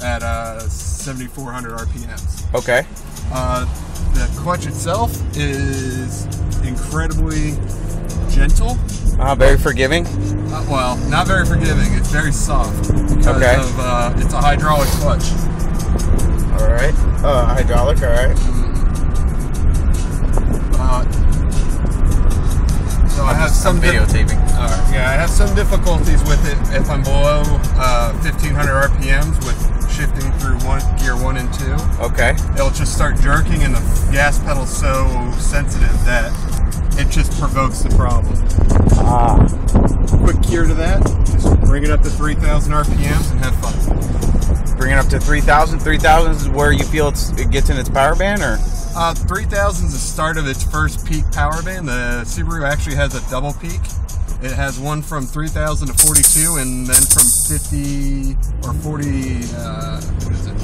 at 7,400 RPMs. Okay. The clutch itself is incredibly gentle. Very forgiving. Well, not very forgiving. It's very soft because of it's a hydraulic clutch. All right. Hydraulic. All right. So I have some videotaping. Yeah, I have some difficulties with it if I'm below 1,500 RPMs with shifting through gear 1 and 2. Okay. It'll just start jerking, and the gas pedal's so sensitive that it just provokes the problem. Quick cure to that: just bring it up to 3,000 RPMs and have fun. Bring it up to 3,000. 3,000 is where you feel it gets in its power band, or? 3,000 is the start of its first peak power band. The Subaru actually has a double peak. It has one from 3,000 to 42, and then from 50 or 40,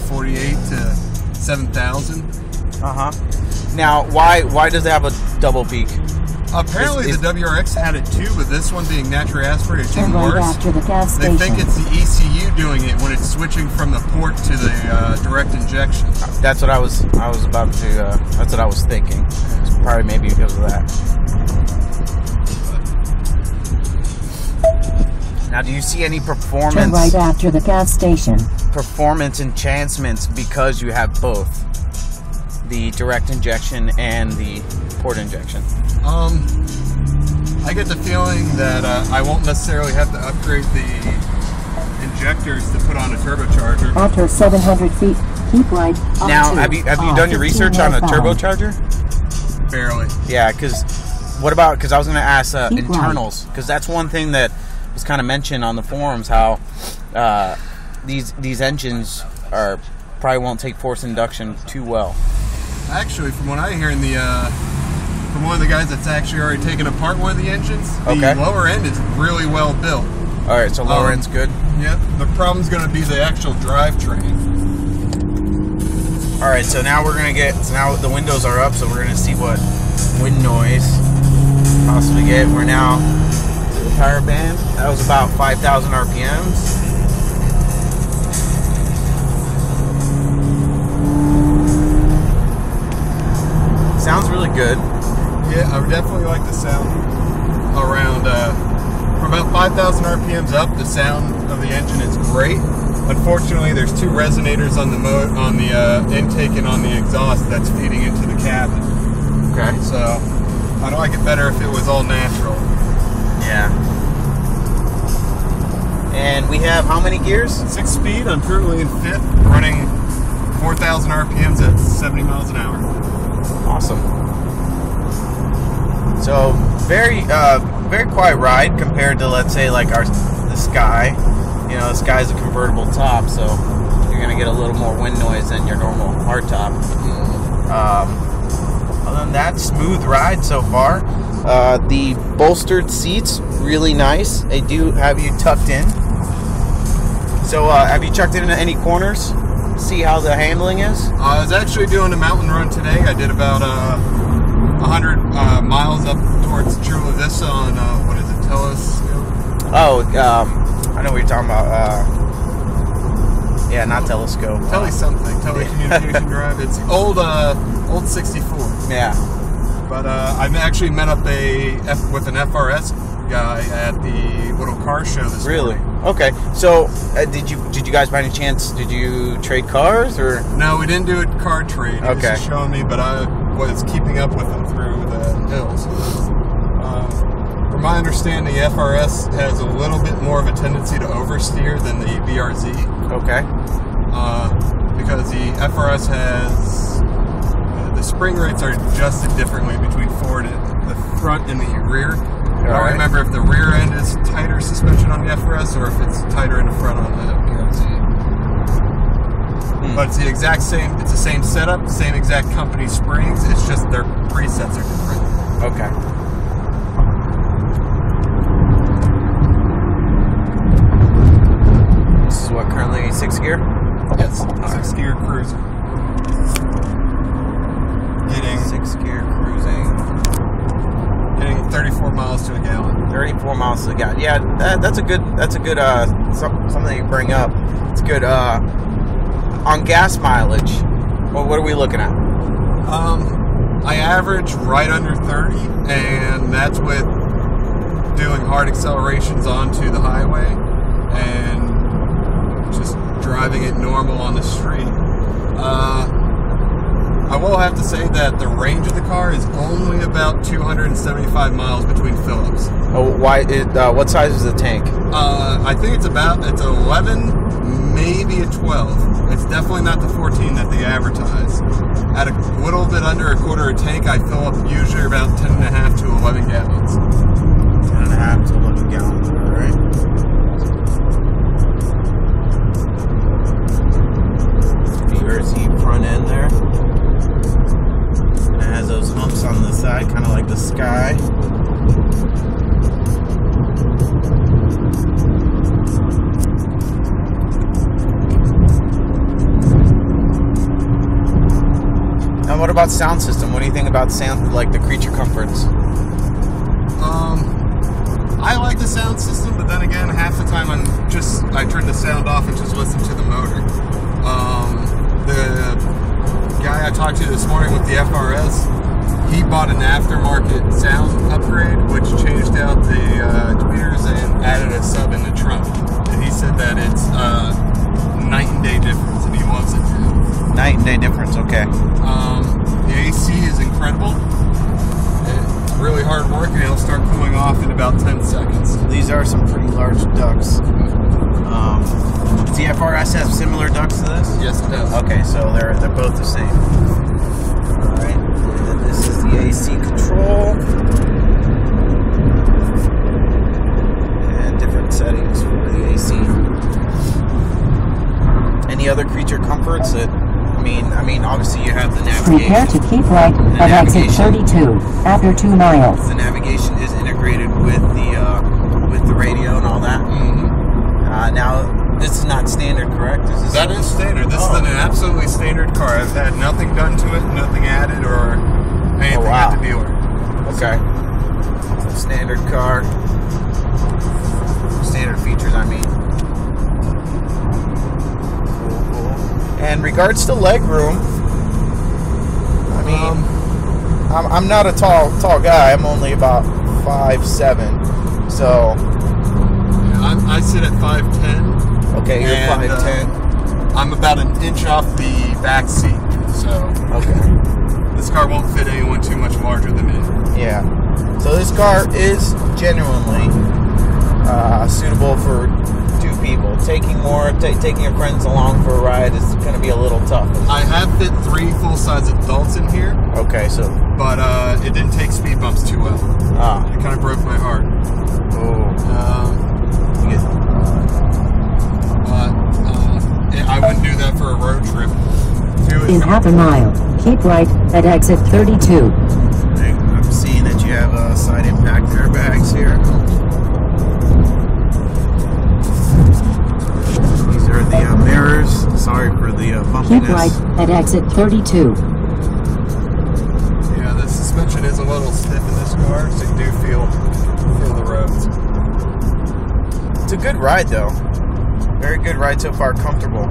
48 to 7,000. Now, why does it have a double peak? Apparently the WRX had it too, but this one being naturally aspirated, it's even worse. After the gas They station. think it's the ECU doing it when it's switching from the port to the direct injection. That's what I was about to. That's what I was thinking. It's probably maybe because of that. Now, do you see any performance? Turn right after the gas station. Performance enhancements because you have both the direct injection and the port injection? I get the feeling that I won't necessarily have to upgrade the injectors to put on a turbocharger. After 700 feet, keep right. Now, have you done your research on a turbocharger? Barely. Yeah, because I was going to ask internals, because that's one thing that was kind of mentioned on the forums, how these engines probably won't take forced induction too well. Actually, from what I hear from one of the guys that's actually already taken apart one of the engines, the lower end is really well built. All right, so lower end's good. Yep. The problem's going to be the actual drivetrain. All right, so now we're going to get. So now the windows are up, so we're going to see what wind noise possibly get. We're now to the power band. That was about 5,000 RPMs. Sounds really good. Yeah, I would definitely like the sound around from about 5,000 RPMs up. The sound of the engine is great. Unfortunately, there's two resonators on the intake and on the exhaust that's feeding into the cabin. Okay. So I'd like it better if it was all natural. Yeah. And we have how many gears? 6 speed. I'm currently in 5th, running 4,000 RPMs at 70 miles an hour. Awesome. So very quiet ride compared to, let's say, like the Sky. You know, the Sky's a convertible top, so you're gonna get a little more wind noise than your normal hardtop. Other than that, smooth ride so far. The bolstered seats, really nice. They do have you tucked in. So have you chucked it into any corners? See how the handling is? I was actually doing a mountain run today. I did about 100 miles up towards Chula Vista on, what is it, Telescope? Oh, I know what you're talking about. Yeah, not Telescope. Telecommunication Drive. It's old 64. Yeah. But I've actually met up with an FRS guy at the little car show this morning. Okay. So, did you guys by any chance, did you trade cars, or? No, we didn't do a car trade. He was Okay. just showing me, but I was keeping up with him through the hills. From my understanding, the FRS has a little bit more of a tendency to oversteer than the BRZ. Okay. Because the FRS has the spring rates are adjusted differently between the front and the rear. I don't remember if the rear end is tighter suspension on the FRS or if it's tighter in the front on the BRZ. But it's the exact same. It's the same setup, same exact company springs. It's just their presets are different. Okay. This is what, currently 6th gear? Yes, 6th gear cruiser. Getting 6th gear cruising. Getting 34 miles to a gallon. 34 miles to a gallon. Yeah, that's a good something you bring up. It's good. On gas mileage, well, what are we looking at? I average right under 30, and that's with doing hard accelerations onto the highway and just driving it normal on the street. I will have to say that the range of the car is only about 275 miles between fill-ups. Oh, why? What size is the tank? I think it's 11, maybe a 12. It's definitely not the 14 that they advertise. At a little bit under a quarter a tank, I fill up usually about 10.5 to 11 gallons. 10.5 to 11 gallons, all right. BRZ front end there. It has those humps on the side, kind of like the Sky. And what about sound system? What do you think about sound, like the creature comforts? I like the sound system, but then again, half the time I turn the sound off and just listen to the motor. The guy I talked to this morning with the FRS, he bought an aftermarket sound upgrade, which changed out the tweeters and added a sub in the trunk. And he said that it's night and day difference, and he loves it. Night and day difference, okay. The AC is incredible. It's really hard work, and it'll start cooling off in about 10 seconds. These are some pretty large ducts. Does the FRS have similar ducts to this? Yes, it does. Okay, so they're both the same. All right, and this is the AC control. And different settings for the AC. Any other creature comforts that, I mean, obviously you have the navigation. Prepare to keep right at exit 32 after 2 miles. The navigation is integrated with the radio and all that. Mm-hmm. Now, this is not standard, correct? That is standard. This is an absolutely standard car. I've had nothing done to it, nothing added or anything at the dealer. Okay. Standard car. Standard features, I mean. And regards to legroom, I mean, I'm not a tall guy. I'm only about 5'7", so. Yeah, I sit at 5'10". Okay, you're 5'10". I'm about an inch off the back seat, so. Okay. This car won't fit anyone too much larger than me. Yeah. So this car is genuinely suitable for 2 people. Taking your friends along for a ride is going to be a little tough. I have fit 3 full-size adults in here. Okay, so. But it didn't take speed bumps too well. It kind of broke my heart. I wouldn't do that for a road trip. In half a mile, keep right at exit 32. I'm seeing that you have side impact airbags here. These are the mirrors. Sorry for the bumpiness. Keep right at exit 32. Yeah, the suspension is a little stiff in this car, so you do feel the roads. It's a good ride, though. Very good ride so far. Comfortable.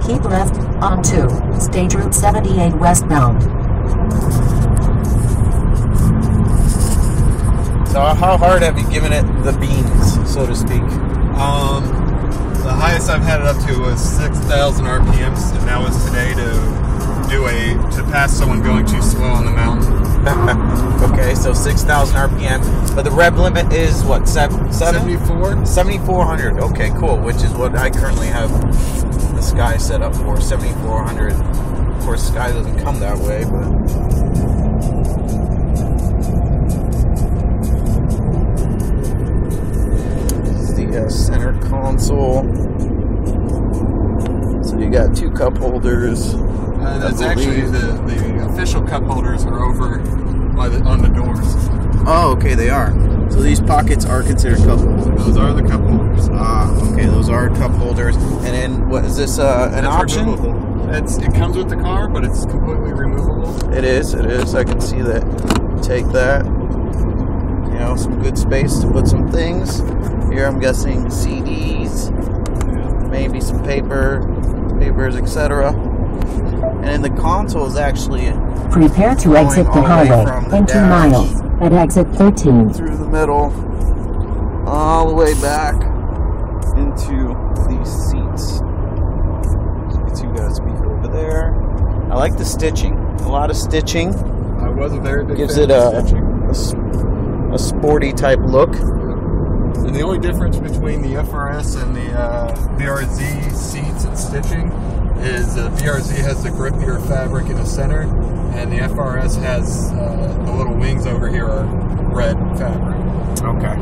Keep left onto State Route 78 westbound. So how hard have you given it the beans, so to speak? The highest I've had it up to was 6,000 RPMs, and that was today to pass someone going too slow on the mountain. Okay, so 6,000 RPM, but the rev limit is what, 74? 7,400. Okay, cool. Which is what I currently have the Sky set up for, 7,400. Of course, Sky doesn't come that way, but. Center console. So you got 2 cup holders. That's actually the official cup holders are over on the doors. Oh, okay, they are. So these pockets are considered cup holders. Those are the cup holders. Okay, those are cup holders. And then what is this? An option? Removable. It comes with the car, but it's completely removable. It is. I can see that. Take that. You know, some good space to put some things. Here I'm guessing CDs, maybe some papers, etc. And in the console is actually prepare to exit the highway in 2 miles at exit 13. Through the middle, all the way back into these seats. So you got a speaker over there. I like the stitching. A lot of stitching. I was a very big Gives fan it of stitching. a sporty type look. And the only difference between the FRS and the BRZ seats and stitching is the BRZ has the grippier fabric in the center, and the FRS has the little wings over here are red fabric. Okay.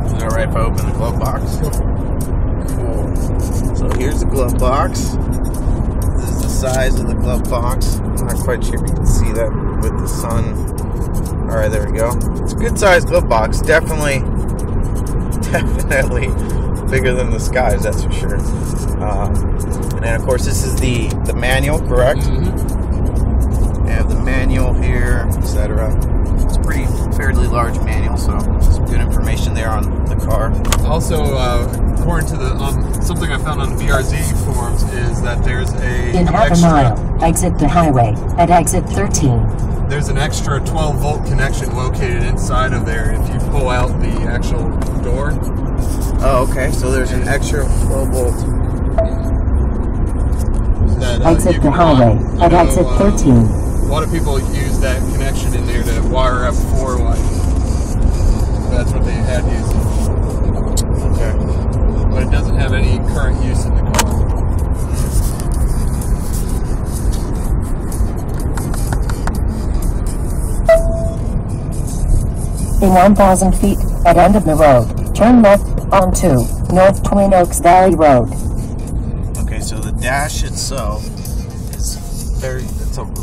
Is that right if I open the glove box? Cool. So here's the glove box. This is the size of the glove box. I'm not quite sure if you can see that with the sun. Alright, there we go. It's a good sized glove box. Definitely bigger than the Skies, that's for sure. And then of course this is the manual, correct? Mm-hmm. I have the manual here, etc. It's a fairly large manual, so some good information there on the car. Also, according to the something I found on the BRZ forums is that there's In half a mile, exit the highway at exit 13. There's an extra 12-volt connection located inside of there if you pull out the actual door. Oh, okay. So there's an extra 12-volt. That, Exit the highway at exit 13. A lot of people use that connection in there to wire up 4 lights. That's what they had used. Okay. But it doesn't have any current use in the car. In 1,000 feet, at end of the road, turn left onto North Twin Oaks Valley Road. Okay, so the dash itself is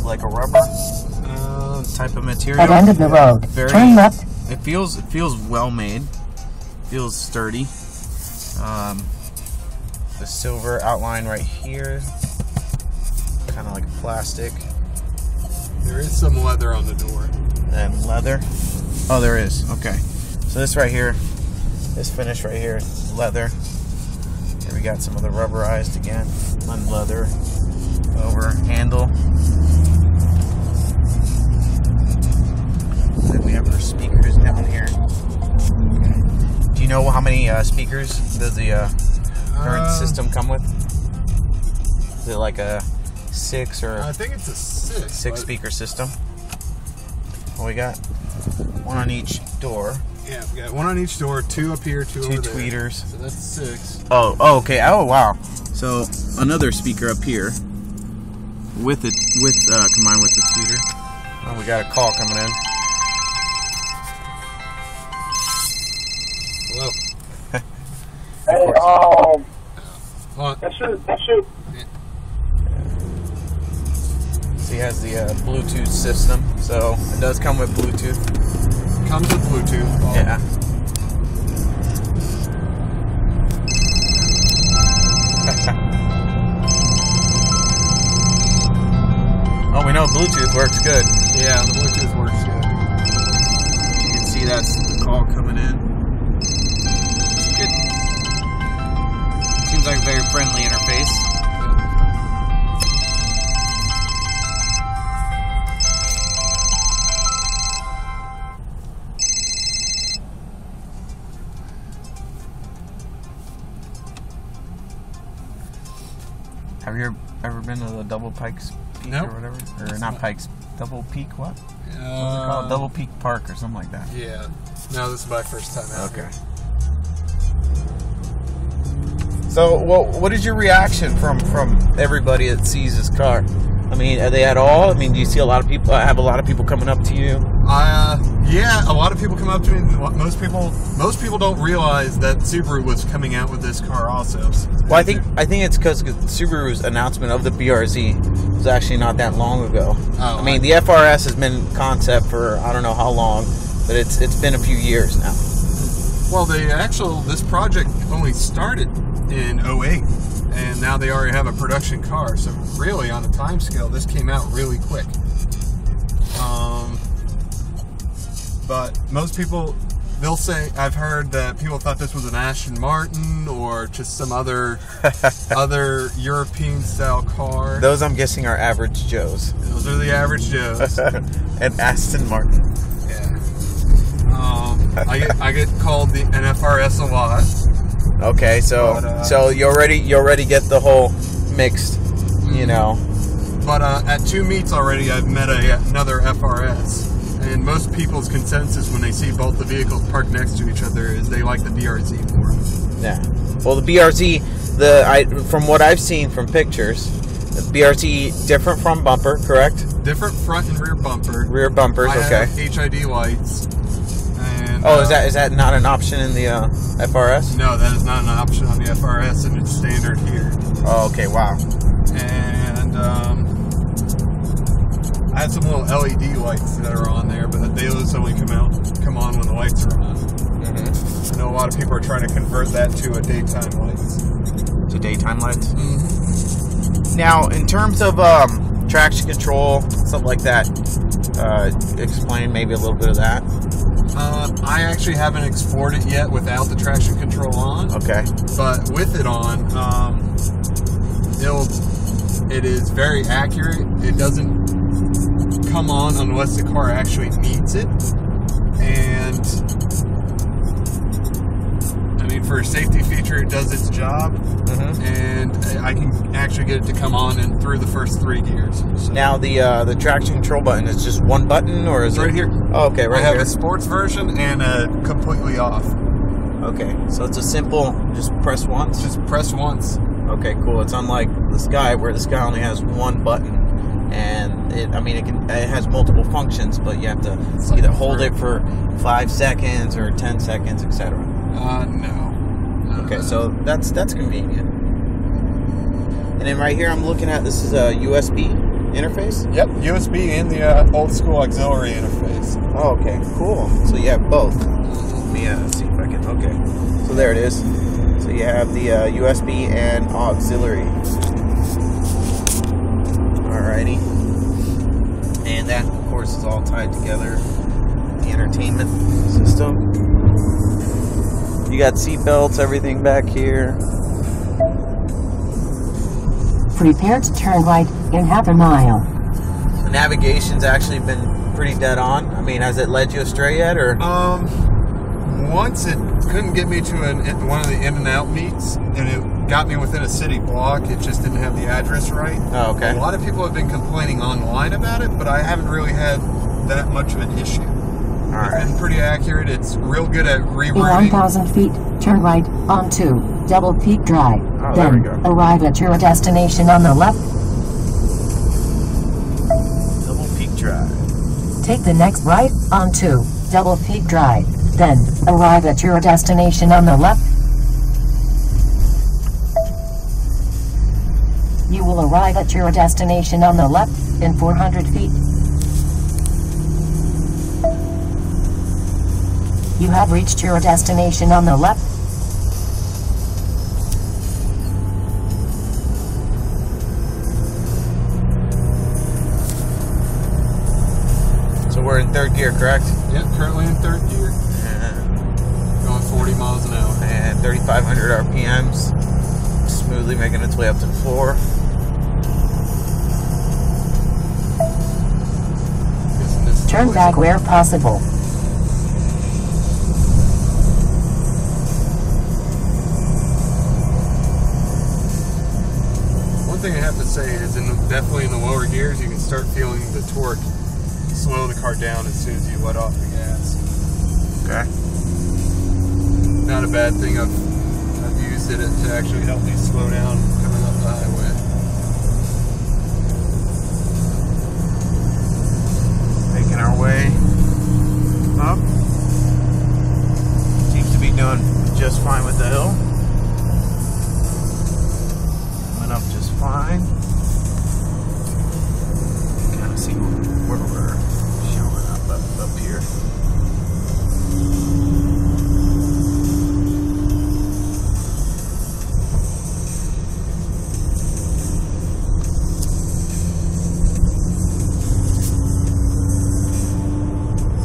like a rubber type of material. At end of the road, turn left. It feels well made. Feels sturdy. The silver outline right here, kind of like plastic. There is some leather on the door. And leather. Oh, there is. Okay. So this right here, this finish right here, leather. Here we got some of the rubberized again, on leather over handle. Then we have our speakers down here. Okay. Do you know how many speakers does the current system come with? Is it like a 6 or? I think it's a 6 speaker system. What we got? 1 on each door. Yeah, we got 1 on each door, 2 up here, 2 over there. 2 tweeters. So that's 6. Oh, okay. Oh, wow. So another speaker up here with it, combined with the tweeter. Oh, we got a call coming in. Hello. Hey, that's it. So he has the Bluetooth system. So it does come with Bluetooth. Comes with Bluetooth. Yeah. Oh, we know Bluetooth works good. Yeah, the Bluetooth works good. You can see that's the call coming in. It's good. Seems like a very friendly interface. Have you ever been to the Double Pikes Peak Nope. or whatever? Or not Pikes, Double Peak what? What's it Uh, called? Double Peak Park or something like that. Yeah. No, this is my first time out Okay. here. So, well, what is your reaction from everybody that sees this car? I mean, are they at all? I mean, do you see a lot of people? Have a lot of people coming up to you? Yeah, a lot of people come up to me. Most people don't realize that Subaru was coming out with this car also. Well, I think it's because Subaru's announcement of the BRZ was actually not that long ago. Oh, I mean, the FRS has been concept for I don't know how long, but it's been a few years now. Well, this project only started in 2008, and now they already have a production car. So really, on a time scale, this came out really quick. But most people, they'll say, I've heard that people thought this was an Aston Martin or just some other European style car. Those, I'm guessing, are average Joes. Those are the average Joes. And Aston Martin. Yeah. I get called an FRS a lot. Okay, so so you already get the whole mixed, you know. But at 2 meets already, I've met another FRS. And most people's consensus when they see both the vehicles parked next to each other is they like the BRZ more. Yeah. Well, the BRZ, from what I've seen from pictures, the BRZ different front bumper, correct? Different front and rear bumper. Rear bumpers, okay. I have HID lights. And, is that not an option in the FRS? No, that is not an option on the FRS, and it's standard here. Oh, okay. Wow. And I had some little LED lights that are on there, but those only come on when the lights are on. Mm-hmm. I know a lot of people are trying to convert that to a daytime lights. To daytime lights? Mm-hmm. Now, in terms of traction control, something like that, explain maybe a little bit of that. I actually haven't explored it yet without the traction control on. Okay. But with it on, it is very accurate. It doesn't come on unless the car actually needs it, and I mean, for a safety feature, it does its job. Mm-hmm. And I can actually get it to come on and through the first 3 gears. So. Now the traction control button is just one button, or is right it here? Oh, okay, right here. I have here. a sports version and a completely off. Okay, so it's a simple just press once. Just press once. Okay, cool. It's unlike the Sky, where the Sky only has one button. And it has multiple functions, but you have to either hold it for 5 seconds or 10 seconds, etc. No. Okay, so that's convenient. And then right here, I'm looking at, this is a USB interface. Yep, USB and the old school auxiliary interface. Oh, okay, cool. So you have both. Let me see if I can. Okay, so there it is. So you have the USB and auxiliary. Alrighty. And that, of course, is all tied together. The entertainment system. You got seat belts, everything back here. Prepare to turn right in half a mile. The navigation's actually been pretty dead on. I mean, has it led you astray yet, or? Once it couldn't get me to one of the in and out meets, and it got me within a city block. It just didn't have the address right. Oh, okay. A lot of people have been complaining online about it, but I haven't really had that much of an issue. It's been pretty accurate. It's real good at rerouting. 1,000 feet, turn right onto Double Peak Drive. Oh, there we go. Arrive at your destination on the left. Double Peak Drive. Take the next right onto Double Peak Drive. Then, arrive at your destination on the left. You will arrive at your destination on the left in 400 feet. You have reached your destination on the left. So we're in third gear, correct? Yep, currently in third gear. Going 40 miles an hour. And 3,500 RPMs. Smoothly making its way up to the floor. Turn back where possible. One thing I have to say is definitely in the lower gears, you can start feeling the torque slow the car down as soon as you let off the gas. Okay. Not a bad thing. I've used it to actually help me slow down coming up the highway. Making our way up. Seems to be doing just fine with the hill. Went up just fine. Kind of see where we're showing up here.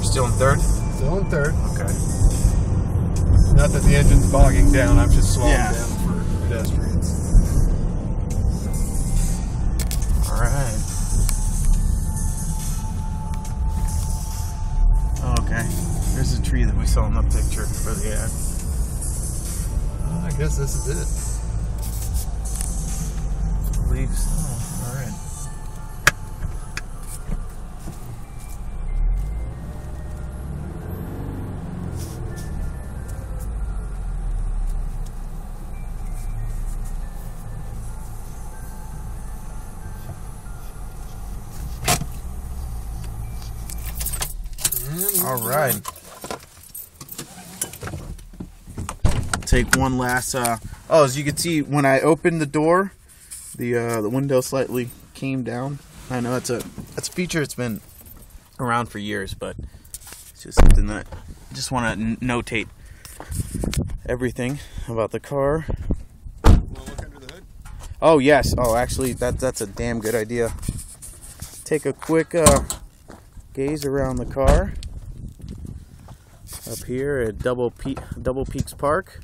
Still in third? Still in third. Okay. Not that the engine's bogging down, I'm just slowing Yeah. down for pedestrians. Alright. Oh, okay. There's a tree that we saw in the picture for the ad. I guess this is it. I believe so. Alright. All right. Take one last. Oh, as you can see, when I opened the door, the window slightly came down. I know that's a feature that's been around for years, but it's just something that I just want to notate everything about the car. Want to look under the hood? Oh yes. Oh, actually, that's a damn good idea. Take a quick gaze around the car. Up here at Double Peaks Park,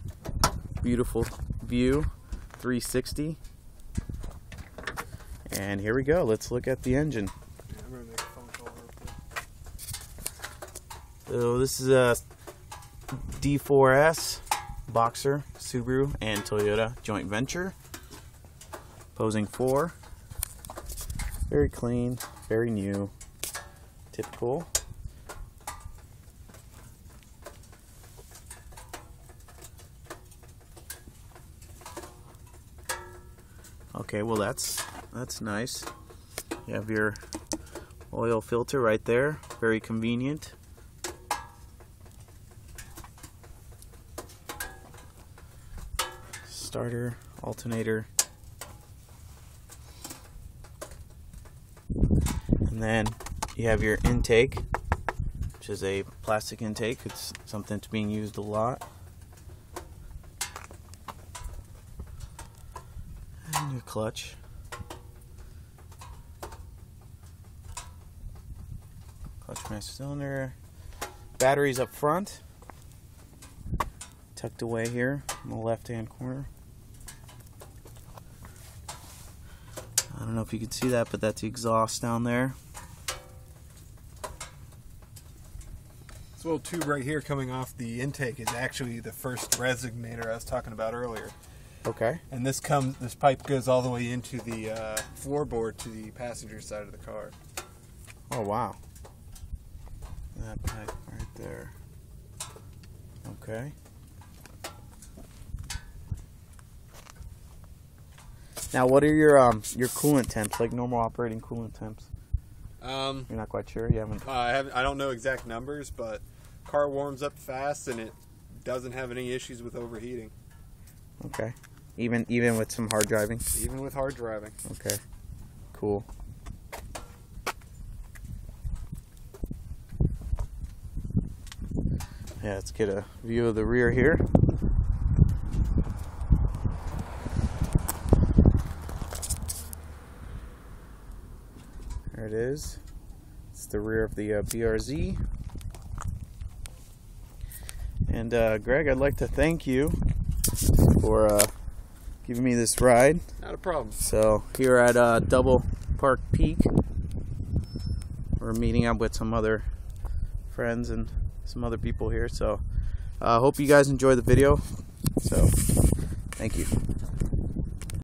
beautiful view, 360. And here we go. Let's look at the engine. Yeah, I'm gonna make a phone call real quick. So this is a D4S Boxer, Subaru, and Toyota joint venture. Posing 4. Very clean, very new, typical. Okay, well that's nice. You have your oil filter right there, very convenient. Starter, alternator. And then you have your intake, which is a plastic intake. It's something that's being used a lot. And your clutch. Clutch master cylinder. Batteries up front. Tucked away here in the left-hand corner. I don't know if you can see that, but that's the exhaust down there. This little tube right here coming off the intake is actually the first resonator I was talking about earlier. Okay. And this pipe goes all the way into the floorboard to the passenger side of the car. Oh wow. That pipe right there. Okay. Now, what are your coolant temps? Like normal operating coolant temps? You're not quite sure. You haven't. I don't know exact numbers, but car warms up fast and it doesn't have any issues with overheating. Okay. Even with some hard driving. Even with hard driving. Okay. Cool. Yeah, let's get a view of the rear here. There it is. It's the rear of the BRZ. And Greg, I'd like to thank you for giving me this ride. Not a problem. So here at Double Park Peak, we're meeting up with some other friends and some other people here. So hope you guys enjoy the video. So thank you.